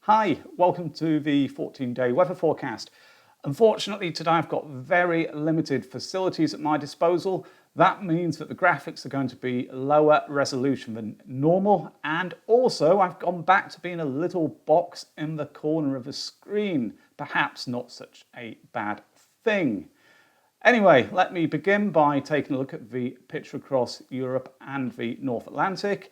Hi, welcome to the 14-day weather forecast. Unfortunately, today I've got very limited facilities at my disposal. That means that the graphics are going to be lower resolution than normal, and also I've gone back to being a little box in the corner of the screen. Perhaps not such a bad thing. Anyway, let me begin by taking a look at the picture across Europe and the North Atlantic.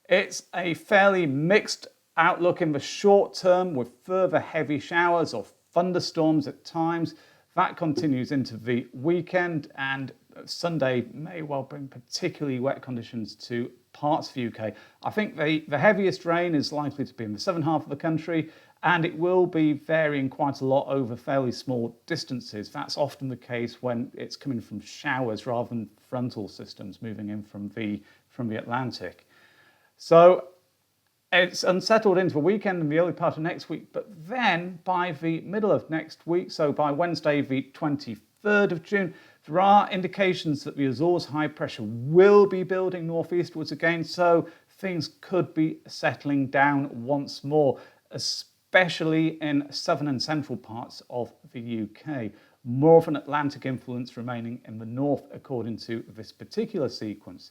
It's a fairly mixed outlook in the short term with further heavy showers or thunderstorms at times. That continues into the weekend, and Sunday may well bring particularly wet conditions to parts of the UK. I think the heaviest rain is likely to be in the southern half of the country, and it will be varying quite a lot over fairly small distances. That's often the case when it's coming from showers rather than frontal systems moving in from the Atlantic. So it's unsettled into the weekend and the early part of next week, but then by the middle of next week, so by Wednesday the 23rd of June, there are indications that the Azores high pressure will be building northeastwards again, so things could be settling down once more, especially in southern and central parts of the UK. More of an Atlantic influence remaining in the north according to this particular sequence.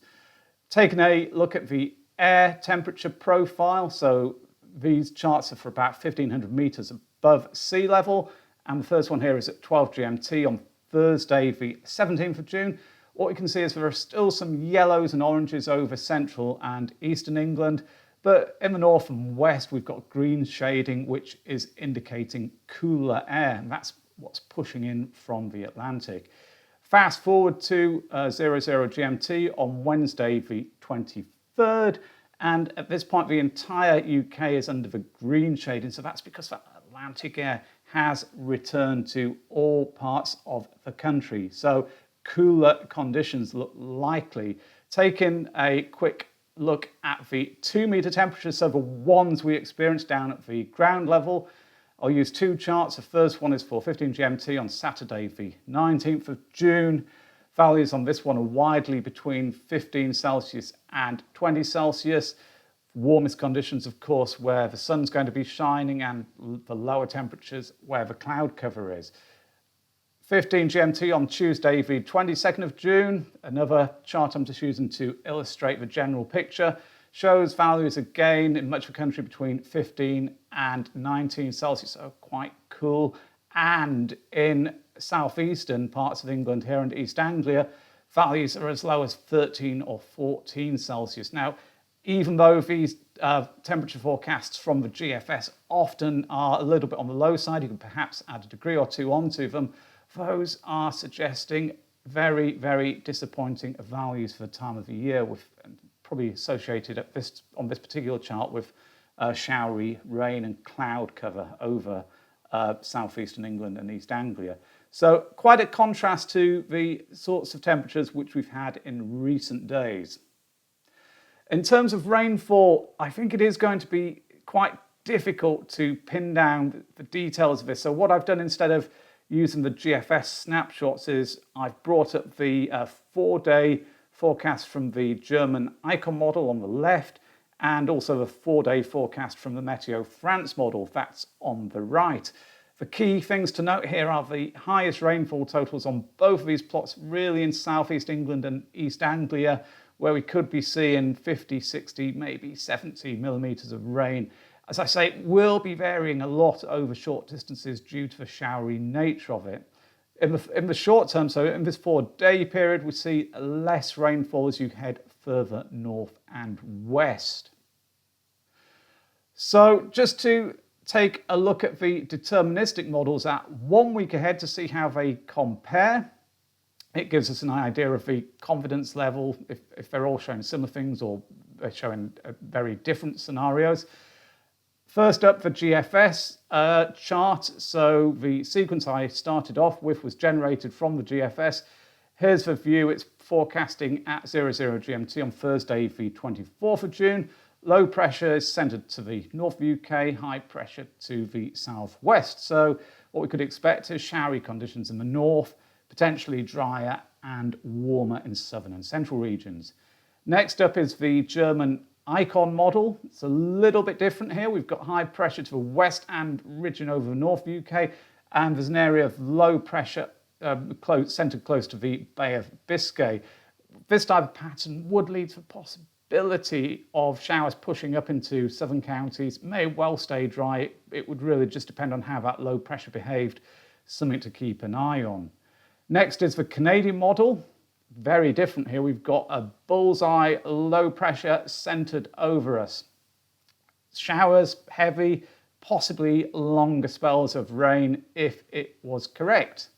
Taking a look at the air temperature profile, so these charts are for about 1,500 meters above sea level, and the first one here is at 12 GMT on Thursday the 17th of June. What we can see is there are still some yellows and oranges over central and eastern England, but in the north and west we've got green shading, which is indicating cooler air, and that's what's pushing in from the Atlantic. Fast forward to 00 GMT on Wednesday the 23rd, and at this point the entire UK is under the green shading, so that's because that Atlantic air has returned to all parts of the country. So cooler conditions look likely. Taking a quick look at the 2-meter temperatures, so the ones we experienced down at the ground level, I'll use two charts. The first one is for 15 GMT on Saturday the 19th of June. Values on this one are widely between 15 Celsius and 20 Celsius. Warmest conditions, of course, where the sun's going to be shining, and the lower temperatures where the cloud cover is. 15 GMT on Tuesday the 22nd of June. Another chart I'm just using to illustrate the general picture. Shows values again in much of the country between 15 and 19 Celsius, so quite cool. And in southeastern parts of England here and East Anglia, values are as low as 13 or 14 Celsius. Now, even though these temperature forecasts from the GFS often are a little bit on the low side, you can perhaps add a degree or two onto them, those are suggesting very, very disappointing values for the time of the year, with probably associated on this particular chart with showery rain and cloud cover over southeastern England and East Anglia. So quite a contrast to the sorts of temperatures which we've had in recent days. In terms of rainfall, I think it is going to be quite difficult to pin down the details of this. So what I've done instead of using the GFS snapshots is I've brought up the 4-day forecast from the German ICON model on the left, and also the 4-day forecast from the Meteo France model, that's on the right. The key things to note here are the highest rainfall totals on both of these plots, really in southeast England and East Anglia, where we could be seeing 50, 60, maybe 70 millimeters of rain. As I say, it will be varying a lot over short distances due to the showery nature of it. In the short term, so in this 4-day period, we see less rainfall as you head further north and west. So just to take a look at the deterministic models at 1 week ahead to see how they compare. It gives us an idea of the confidence level, if they're all showing similar things or they're showing very different scenarios. First up, the GFS chart. So the sequence I started off with was generated from the GFS. Here's the view. It's forecasting at 00 GMT on Thursday, the 24th of June. Low pressure is centred to the north UK, high pressure to the southwest. So what we could expect is showery conditions in the north, potentially drier and warmer in southern and central regions. Next up is the German icon model. It's a little bit different here. We've got high pressure to the west and ridging over the north of the UK, and there's an area of low pressure centred close to the Bay of Biscay. This type of pattern would lead to the possibility of showers pushing up into southern counties. May well stay dry. It would really just depend on how that low pressure behaved. Something to keep an eye on. Next is the Canadian model. Very different here. We've got a bullseye low pressure centered over us. Showers, heavy, possibly longer spells of rain if it was correct.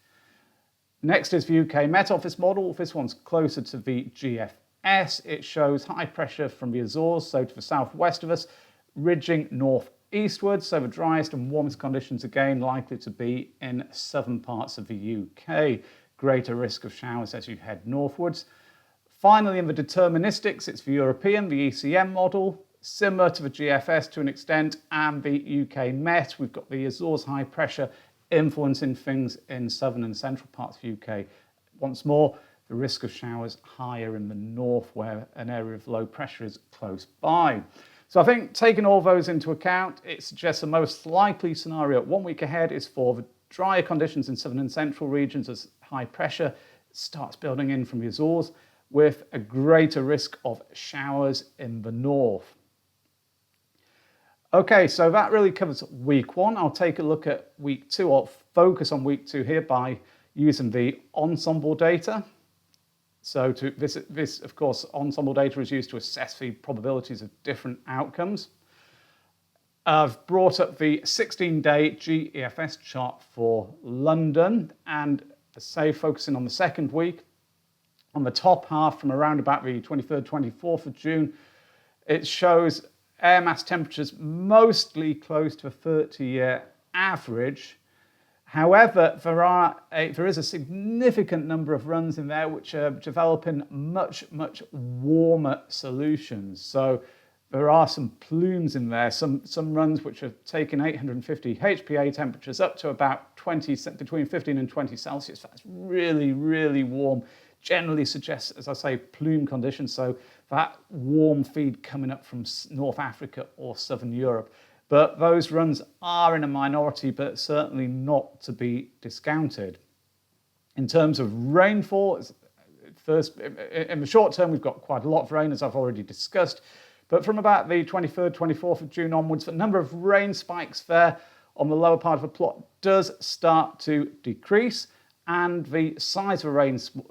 Next is the UK Met Office model. This one's closer to the GFS. It shows high pressure from the Azores, so to the southwest of us, ridging northeastwards. So the driest and warmest conditions again likely to be in southern parts of the UK. Greater risk of showers as you head northwards. Finally, in the deterministics, it's the European, the ECM model, similar to the GFS to an extent, and the UK Met. We've got the Azores high pressure influencing things in southern and central parts of the UK. Once more, the risk of showers higher in the north where an area of low pressure is close by. So I think taking all those into account, it suggests the most likely scenario 1 week ahead is for the drier conditions in southern and central regions as high pressure starts building in from the Azores, with a greater risk of showers in the north. Okay, so that really covers week 1. I'll take a look at week 2, or focus on week 2 here by using the ensemble data. So this, of course, ensemble data is used to assess the probabilities of different outcomes. I've brought up the 16-day GEFS chart for London, and say focusing on the second week, on the top half from around about the 23rd, 24th of June, it shows air mass temperatures mostly close to a 30-year average. However, there is a significant number of runs in there which are developing much, much warmer solutions. So there are some plumes in there, some runs which are taking 850 HPA temperatures up to about between 15 and 20 Celsius. That's really, really warm. Generally suggests, as I say, plume conditions, so that warm feed coming up from North Africa or Southern Europe. But those runs are in a minority, but certainly not to be discounted. In terms of rainfall, first, in the short term, we've got quite a lot of rain, as I've already discussed. But from about the 23rd, 24th of June onwards, the number of rain spikes there on the lower part of the plot does start to decrease, and the size of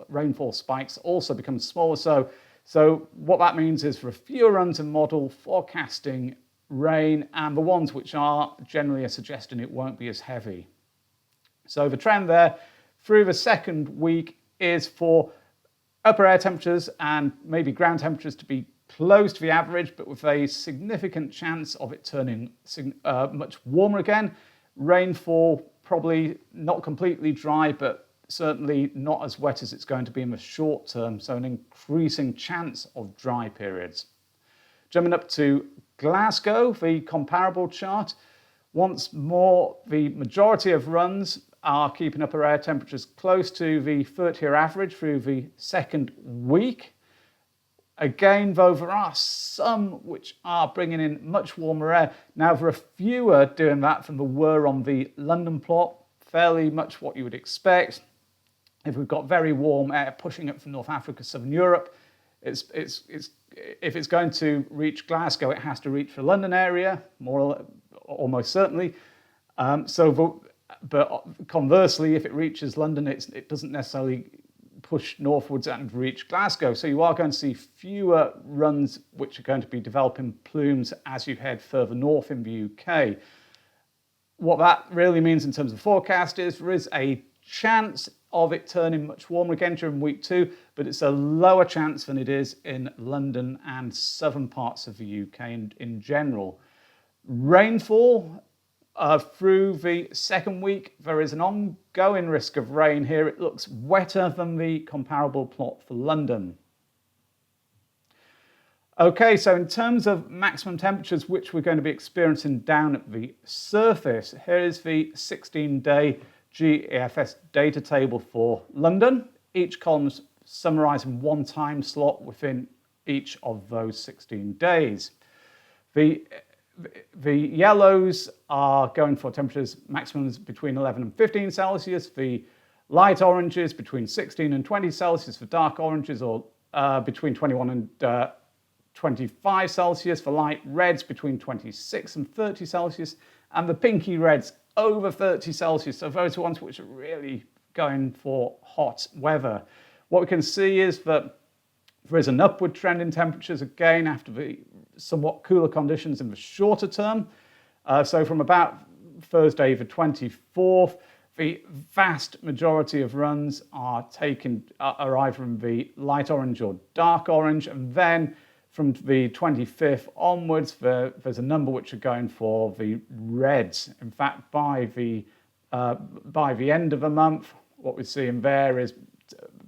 rainfall spikes also becomes smaller. So what that means is for fewer runs in model forecasting rain, and the ones which are generally are suggesting it won't be as heavy. So the trend there through the second week is for upper air temperatures and maybe ground temperatures to be close to the average, but with a significant chance of it turning much warmer again. Rainfall probably not completely dry, but certainly not as wet as it's going to be in the short term, so an increasing chance of dry periods. Jumping up to Glasgow, the comparable chart. Once more, the majority of runs are keeping upper air temperatures close to the 30-year average through the second week. Again, though, there are some which are bringing in much warmer air. Now, there are fewer doing that than there were on the London plot, fairly much what you would expect. If we've got very warm air pushing up from North Africa, Southern Europe, if it's going to reach Glasgow, it has to reach the London area, almost certainly. But conversely, if it reaches London, it doesn't necessarily push northwards and reach Glasgow. So you are going to see fewer runs which are going to be developing plumes as you head further north in the UK. What that really means in terms of forecast is there is a chance of it turning much warmer again during week 2, but it's a lower chance than it is in London and southern parts of the UK in general. Rainfall through the second week, there is an ongoing risk of rain here. It looks wetter than the comparable plot for London. Okay, so in terms of maximum temperatures which we're going to be experiencing down at the surface, here is the 16-day GEFS data table for London. Each column's summarising one time slot within each of those 16 days. The yellows are going for temperatures maximums between 11 and 15 Celsius. The light oranges between 16 and 20 Celsius. For dark oranges, or between 21 and 25 Celsius. For light reds, between 26 and 30 Celsius. And the pinky reds over 30 Celsius. So those are ones which are really going for hot weather. What we can see is that there is an upward trend in temperatures again after the somewhat cooler conditions in the shorter term. So from about Thursday the 24th, the vast majority of runs are either in the light orange or dark orange, and then from the 25th onwards, there's a number which are going for the reds. In fact, by the end of the month, what we're seeing there is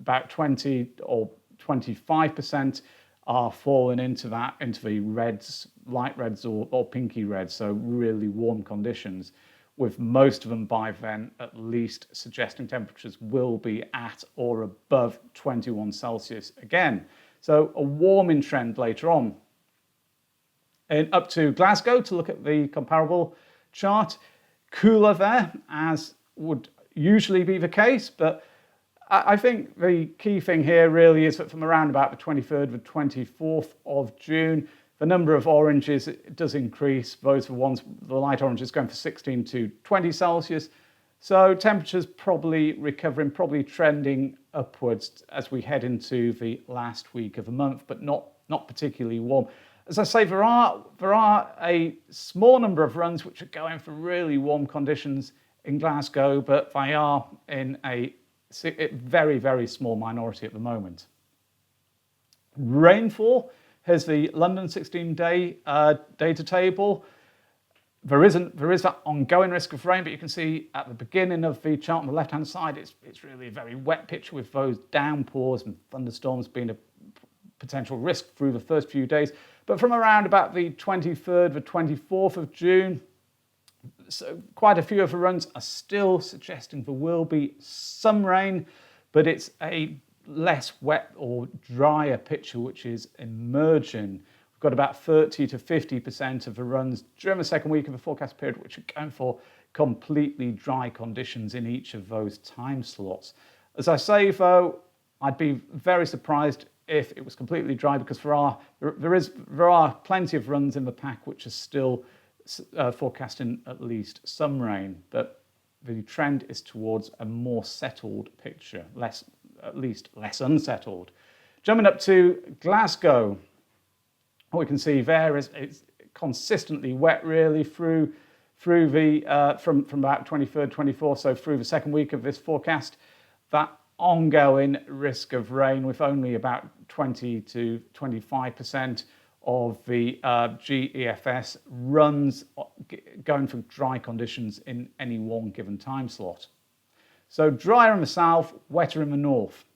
about 20 or 25% are falling into the reds, light reds or pinky reds, so really warm conditions, with most of them by then at least suggesting temperatures will be at or above 21 Celsius again. So a warming trend later on. And up to Glasgow to look at the comparable chart. Cooler there, as would usually be the case, but I think the key thing here really is that from around about the 23rd, the 24th of June, the number of oranges does increase. Those are the ones, the light oranges going for 16 to 20 Celsius. So temperatures probably recovering, probably trending upwards as we head into the last week of the month, but not particularly warm. As I say, there are a small number of runs which are going for really warm conditions in Glasgow, but they are in a very, very small minority at the moment. Rainfall, here's the London 16-day data table. There is that ongoing risk of rain, but you can see at the beginning of the chart on the left-hand side, it's really a very wet picture with those downpours and thunderstorms being a potential risk through the first few days. But from around about the 23rd, the 24th of June, so quite a few of the runs are still suggesting there will be some rain, but it's a less wet or drier picture which is emerging. We've got about 30 to 50% of the runs during the second week of the forecast period which are going for completely dry conditions in each of those time slots. As I say though, I'd be very surprised if it was completely dry, because there are plenty of runs in the pack which are still forecasting at least some rain, but the trend is towards a more settled picture, at least less unsettled. Jumping up to Glasgow, what we can see there is it's consistently wet really through the from about 23rd, 24th, so through the second week of this forecast. That ongoing risk of rain with only about 20 to 25% of the GEFS runs going for dry conditions in any one given time slot. So drier in the south, wetter in the north.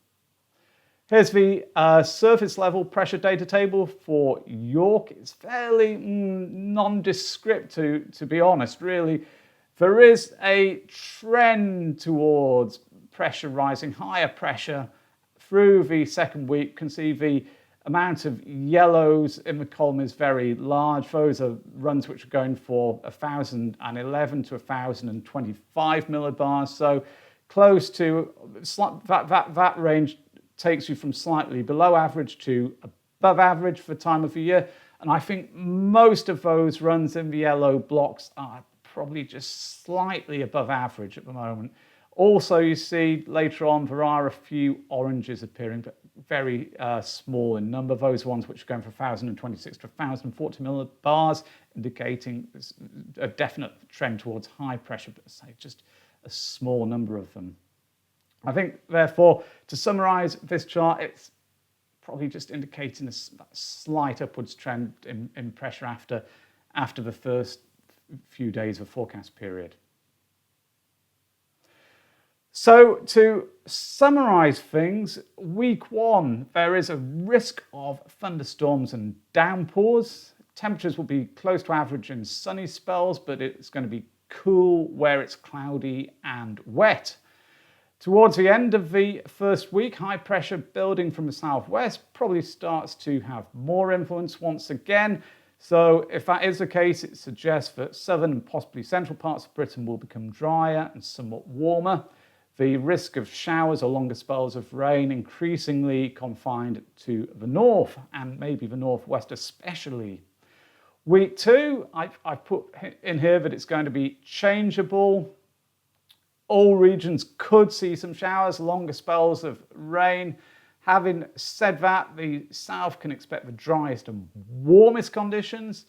Here's the surface level pressure data table for York. It's fairly nondescript to be honest, really. There is a trend towards pressure rising, higher pressure through the second week. You can see the amount of yellows in the column is very large. Those are runs which are going for 1,011 to 1,025 millibars. So close to that range takes you from slightly below average to above average for time of the year. And I think most of those runs in the yellow blocks are probably just slightly above average at the moment. Also, you see later on there are a few oranges appearing, but very small in number. Those ones which are going from 1,026 to 1,040 millibars, indicating a definite trend towards high pressure, but say just a small number of them. I think, therefore, to summarise this chart, it's probably just indicating a slight upwards trend in pressure after the first few days of forecast period. So to summarise things, week one, there is a risk of thunderstorms and downpours. Temperatures will be close to average in sunny spells, but it's going to be cool where it's cloudy and wet. Towards the end of the first week, high pressure building from the southwest probably starts to have more influence once again. So if that is the case, it suggests that southern and possibly central parts of Britain will become drier and somewhat warmer. The risk of showers or longer spells of rain increasingly confined to the north and maybe the northwest especially. Week 2, I've put in here that it's going to be changeable. All regions could see some showers, longer spells of rain. Having said that, the south can expect the driest and warmest conditions,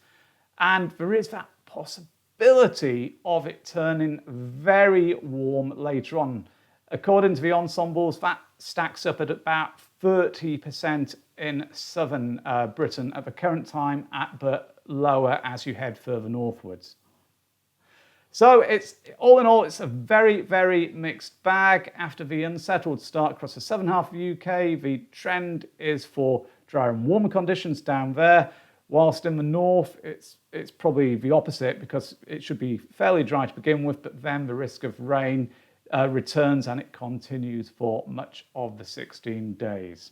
and there is that possibility of it turning very warm later on. According to the ensembles, that stacks up at about 30% in southern Britain at the current time, but lower as you head further northwards. So it's all in all, it's a very, very mixed bag. After the unsettled start across the southern half of the UK, the trend is for drier and warmer conditions down there, whilst in the north, it's probably the opposite because it should be fairly dry to begin with, but then the risk of rain returns and it continues for much of the 16 days.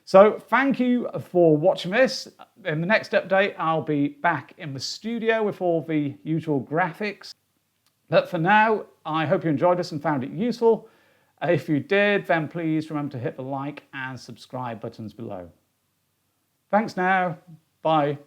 So thank you for watching this. In the next update, I'll be back in the studio with all the usual graphics. But for now, I hope you enjoyed this and found it useful. If you did, then please remember to hit the like and subscribe buttons below. Thanks now. Bye.